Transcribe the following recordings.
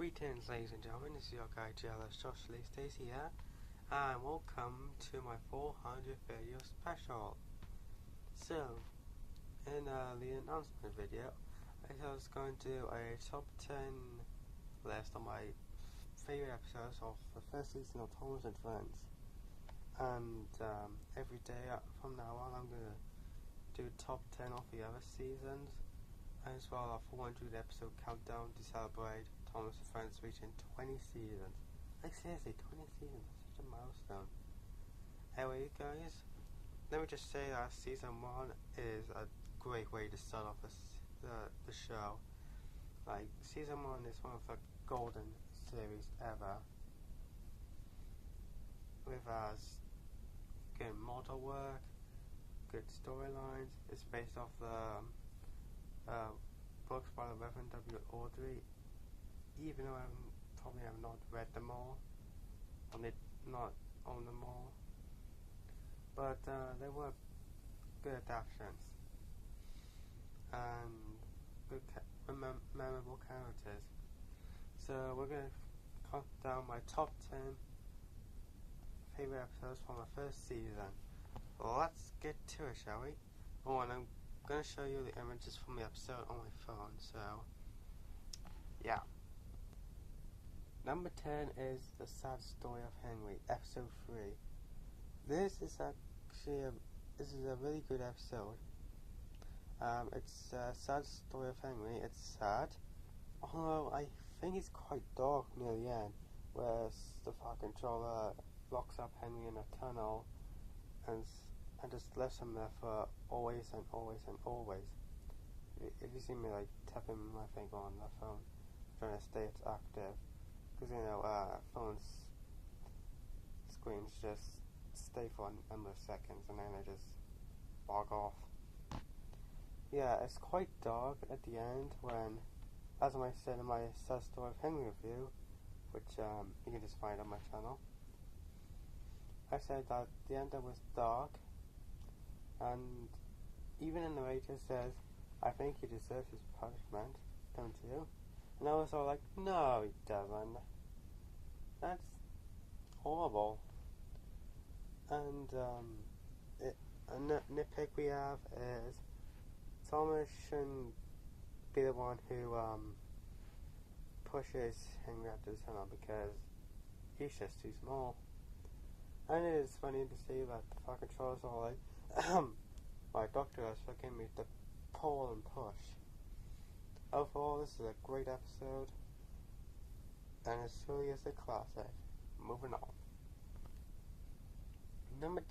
Greetings, ladies and gentlemen, this is your guy JLS Josh Lee Stacy here, and welcome to my 400th video special. So, in the announcement video, I was going to do a top 10 list of my favorite episodes of the first season of Thomas and Friends. And every day from now on, I'm going to do top 10 of the other seasons, as well as a 400 episode countdown to celebrate Thomas and Friends reaching 20 seasons. Like seriously, 20 seasons, such a milestone. Anyway, guys, let me just say that season 1 is a great way to start off the show. Like, season 1 is one of the golden series ever, with good model work, good storylines. It's based off the books by the Reverend W. Awdry, even though I probably have not read them all, or not own them all, but they were good adaptations and good memorable characters. So we're going to count down my top 10 favorite episodes from the first season. Let's get to it, shall we? Oh, and I'm going to show you the images from the episode on my phone, so yeah. Number 10 is The Sad Story of Henry, episode 3. This is a really good episode. It's a sad story of Henry. It's sad, although I think it's quite dark near the end, where the Fire Controller locks up Henry in a tunnel and just left him there for always and always and always. If you see me like tapping my finger on the phone, trying to stay it's active, because phones screens just stay for a number of seconds and then they just log off. Yeah, it's quite dark at the end when, as I said in my Sad Story of Henry review, which you can just find on my channel, I said that the end was dark, and even the narrator says, "I think he deserves his punishment, don't you?" And I was all like, "No, he doesn't. That's horrible." And a nitpick we have is Thomas shouldn't be the one who pushes Henry out to the tunnel, because he's just too small. And it is funny to see that the Fire Controllers are like, my doctor has forgiven me to pull and push. Overall, this is a great episode, and it truly is a classic. Moving on. Number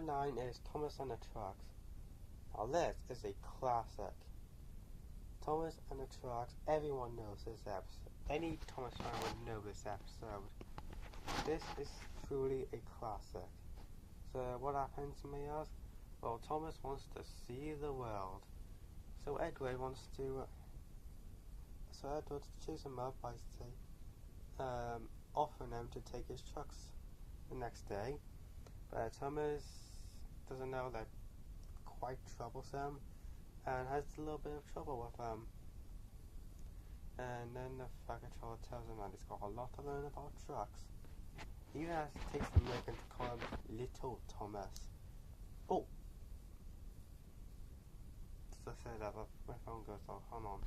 9 is Thomas and the Trucks. Now this is a classic. Thomas and the Trucks, everyone knows this episode. Any Thomas fan would know this episode. This is truly a classic. So what happens, you may ask? Well, Thomas wants to see the world. So Edward cheers him up by offering him to take his trucks the next day. But Thomas doesn't know that quite troublesome and has a little bit of trouble with them. And then the Fire Controller tells him that he's got a lot to learn about trucks. He even has to take some making to call him Little Thomas. Oh! Just I said that, but my phone goes off. Hold on.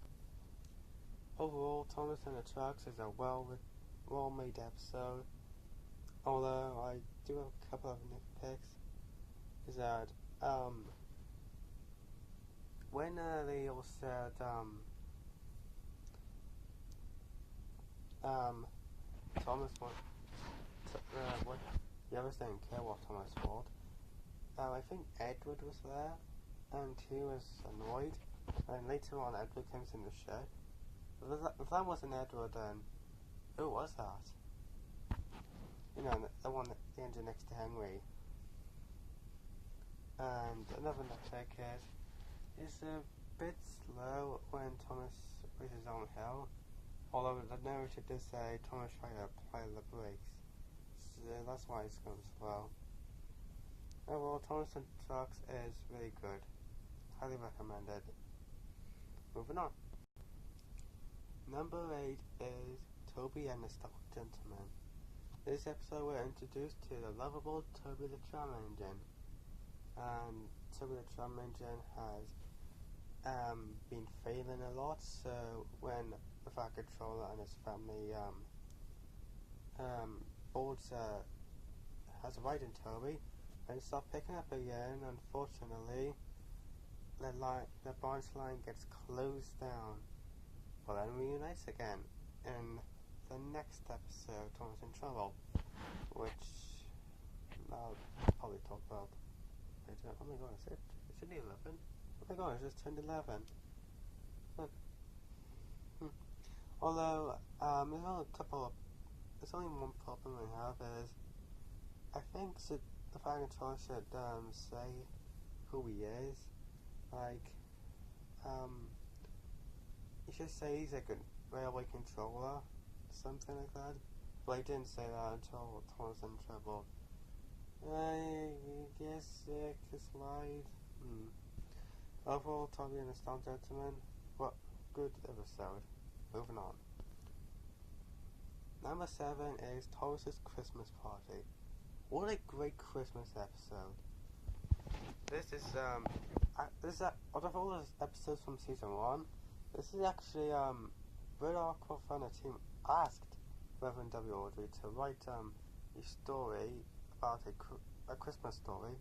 Overall, Thomas and the Trucks is a well-made episode. Although I do have a couple of nitpicks. Is that when they all said Thomas what the others didn't care what Thomas thought. I think Edward was there, and he was annoyed. And later on, Edward comes in the shed. If that wasn't Edward, then who was that? You know, the one at the engine next to Henry. And another nitpick is a bit slow when Thomas reaches on hill. Although the narrator did say Thomas tried to apply the brakes. So that's why it's going slow. Overall, Thomas and Trucks is really good. Highly recommended. Moving on. Number 8 is Toby and the Stock Gentleman. This episode we're introduced to the lovable Toby the Tram Engine. And Toby the Tram Engine has been failing a lot, so when the Fat Controller and his family has a ride in Toby, and start picking up again. Unfortunately, the branch line gets closed down. Well, then reunites again in the next episode, Thomas in Trouble, which I'll probably talk about later. Oh my god, is it 11? Oh my god, it just turned 11. Look. Although, there's only one problem we have is, I think the Fire Controller should say who he is. Like, he should say he's like a railway controller, something like that. But he didn't say that until Thomas in Trouble. I guess it's lied. Overall, Toby and the Storm Gentleman, what good episode. Moving on. Number 7 is Thomas's Christmas Party. What a great Christmas episode. This is out of all the episodes from season 1, this is actually Red Aqua Thunder team asked Reverend W. Audrey to write a story about a Christmas story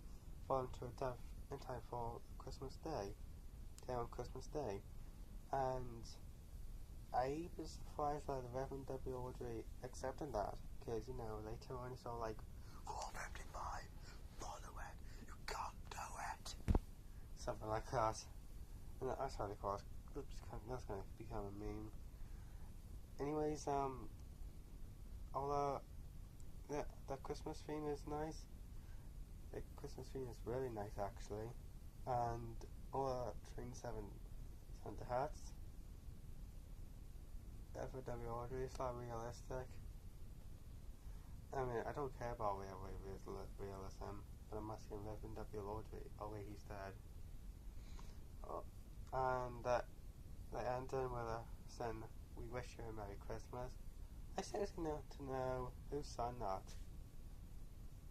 for him to adapt in time for Christmas Day, on Christmas Day, and I was surprised that Reverend W. Audrey accepted that, because later on he's all like, Rule 55, follow it, you can't do it, something like that. And that's really cool. That's going to become a meme. Anyways, although the Christmas theme is nice, the Christmas theme is really nice actually, and all the Train 7 Santa hats, FW Audrey is not realistic. I mean, I don't care about realism, but I'm asking Reverend W. Audrey, he's dead. And the ending with a saying, we wish you a Merry Christmas. I seriously need to know who sang that.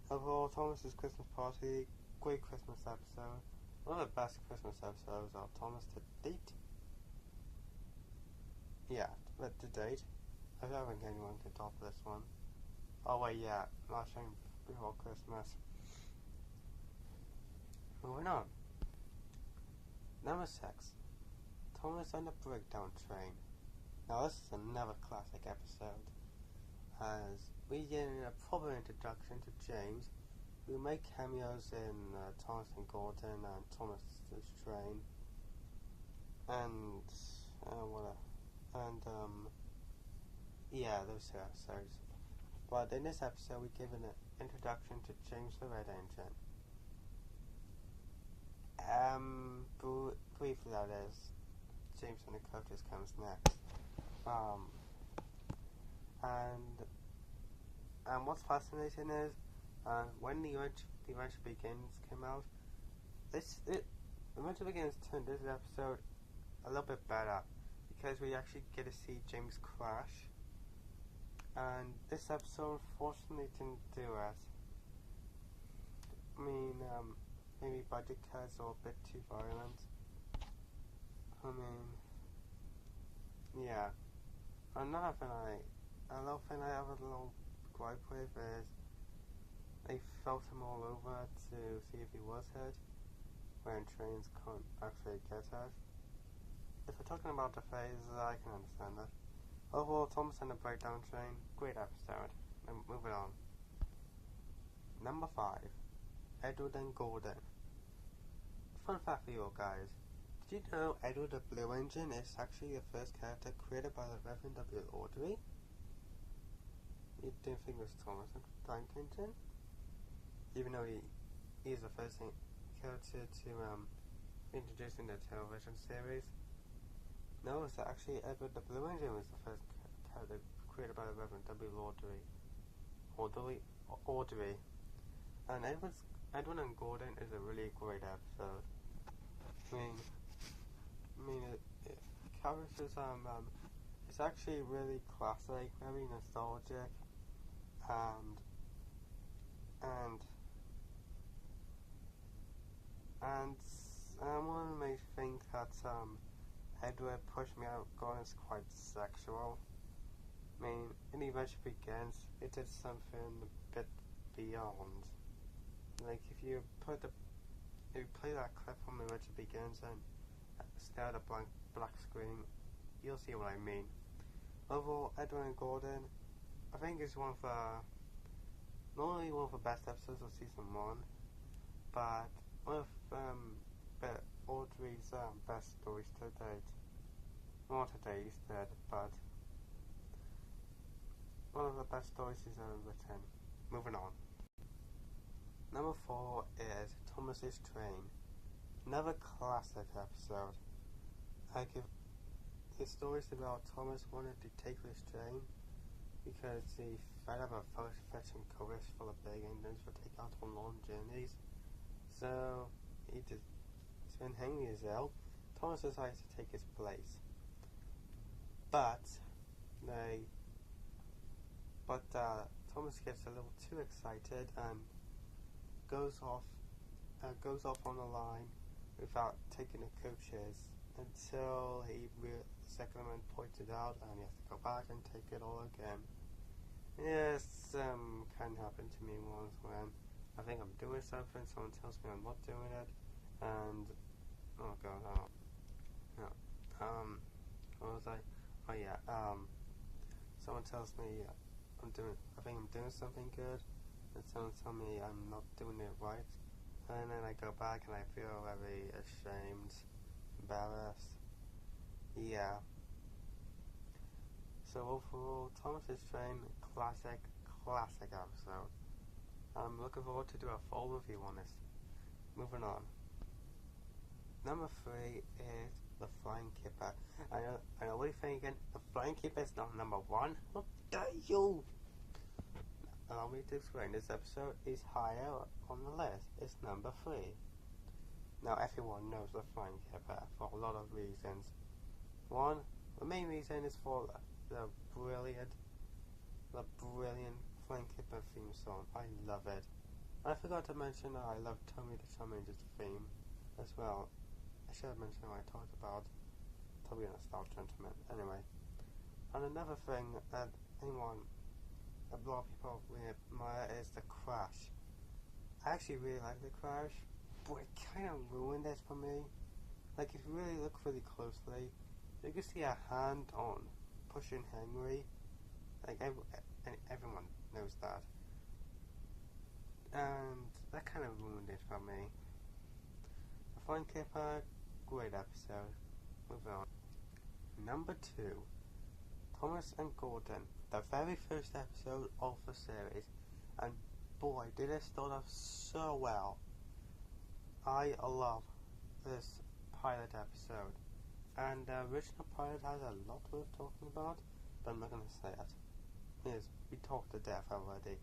Overall, Thomas's Christmas Party, great Christmas episode. One of the best Christmas episodes of Thomas to date. Yeah, but to date, I don't think anyone can top this one. Oh wait, yeah, last time before Christmas. Moving on. Number 6. Thomas and the Breakdown Train. Now this is another classic episode, as we get a proper introduction to James, who make cameos in Thomas and Gordon and Thomas's Train, and those 2 episodes. But in this episode, we give an introduction to James the Red Engine. Briefly, that is, James and the Coaches comes next. And what's fascinating is, when the Adventure Begins came out, the Adventure Begins turned this episode a little bit better, because we actually get to see James crash. And this episode unfortunately didn't do it. I mean, maybe budget cuts are a bit too violent. I mean, yeah. Another thing I have a little gripe with is they felt him all over to see if he was hurt, when trains can't actually get hurt. If we're talking about the phases, I can understand that. Overall, Thomas and the Breakdown Train, great episode. And moving on. Number 5. Edward and Gordon. Fun fact for you all guys. Did you know Edward the Blue Engine is actually the first character created by the Reverend W. Audrey? You didn't think it was Thomas the Tank Engine? Even though he's the first character to introduce in the television series. No, it's actually Edward the Blue Engine was the first character created by the Reverend W. Audrey. And Edward and Gordon is a really great episode. I mean, characters It's actually really classic, very nostalgic, and and and one of me think that Edward pushed me out God is quite sexual. I mean, in Adventure Begins, it did something a bit beyond. Like if you play that clip from Adventure Begins and stare at a black screen, you'll see what I mean. Overall, Edward and Gordon, I think is one of the not only one of the best episodes of season 1, but one of Audrey's best stories to date. Not to date, he's dead, but one of the best stories he's ever written. Moving on. Number 4 is Thomas's Train. Another classic episode. I give the stories about Thomas wanted to take this train because he fed up a fetching course full of big engines for take out on long journeys. So when Henry is ill, Thomas decides to take his place. But Thomas gets a little too excited and goes off on the line without taking the coaches until the second man pointed out, and he has to go back and take it all again. Yes, can happen to me once when I think I'm doing something, someone tells me I'm not doing it, and oh god, no, what was I? Oh yeah, someone tells me I think I'm doing something good, and someone tells me I'm not doing it right, and then I go back and I feel very ashamed, embarrassed. Yeah. So overall, Thomas's Train, classic episode. I'm looking forward to do a full review on this. Moving on. Number 3 is the Flying Kipper. I know what you're thinking. The Flying Kipper is not number 1. What dare you? Allow me to explain. This episode is higher on the list. It's number 3. Now everyone knows the Flying Kipper for a lot of reasons. One, the main reason is for the brilliant Flying Kipper theme song. I love it. I forgot to mention that I love Tommy the Challenger's theme as well. I should have mentioned when I talked about Toby and the Stout Gentleman. Anyway, and another thing that a lot of people really admire is the crash. I actually really like the crash, but it kind of ruined it for me. Like if you really look really closely, you can see a hand on pushing Henry. Like everyone knows that, and that kind of ruined it for me. The Flying Kipper, great episode. Moving on. Number 2, Thomas and Gordon, the very first episode of the series, and boy did it start off so well. I love this pilot episode, and the original pilot has a lot worth talking about, but I'm not going to say it. Yes, we talked to death already.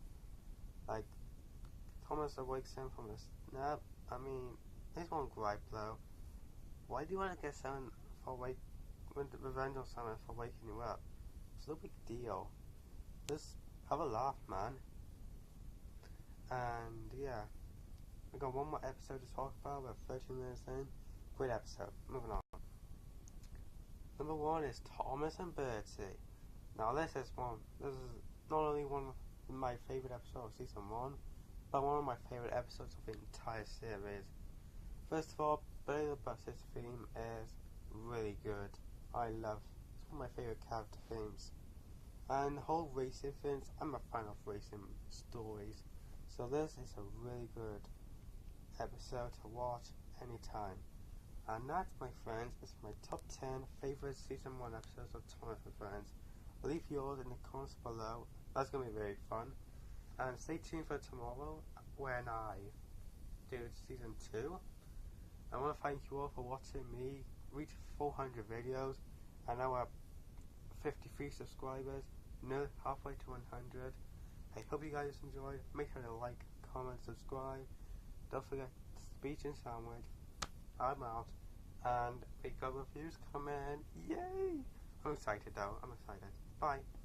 Like, Thomas awakes him from his nap. I mean, there's one gripe though. Why do you want to get someone for revenge on someone for waking you up? It's no big deal. Just have a laugh, man. And yeah, we got one more episode to talk about. We're 13 minutes in. Great episode. Moving on. Number 1 is Thomas and Bertie. Now this is not only one of my favourite episodes of season 1, but one of my favourite episodes of the entire series. First of all, Billy the Bus's theme is really good. It's one of my favourite character themes. And the whole racing things, I'm a fan of racing stories, so this is a really good episode to watch anytime. And that, my friends, is my top 10 favourite season 1 episodes of Thomas and Friends. Leave yours in the comments below. That's going to be very fun. And stay tuned for tomorrow when I do season 2. I want to thank you all for watching me reach 400 videos. I now have 53 subscribers, nearly halfway to 100. I hope you guys enjoy. Make sure to like, comment, subscribe. Don't forget speech and sandwich. I'm out. And we got reviews coming. Yay! I'm excited though. I'm excited. Bye.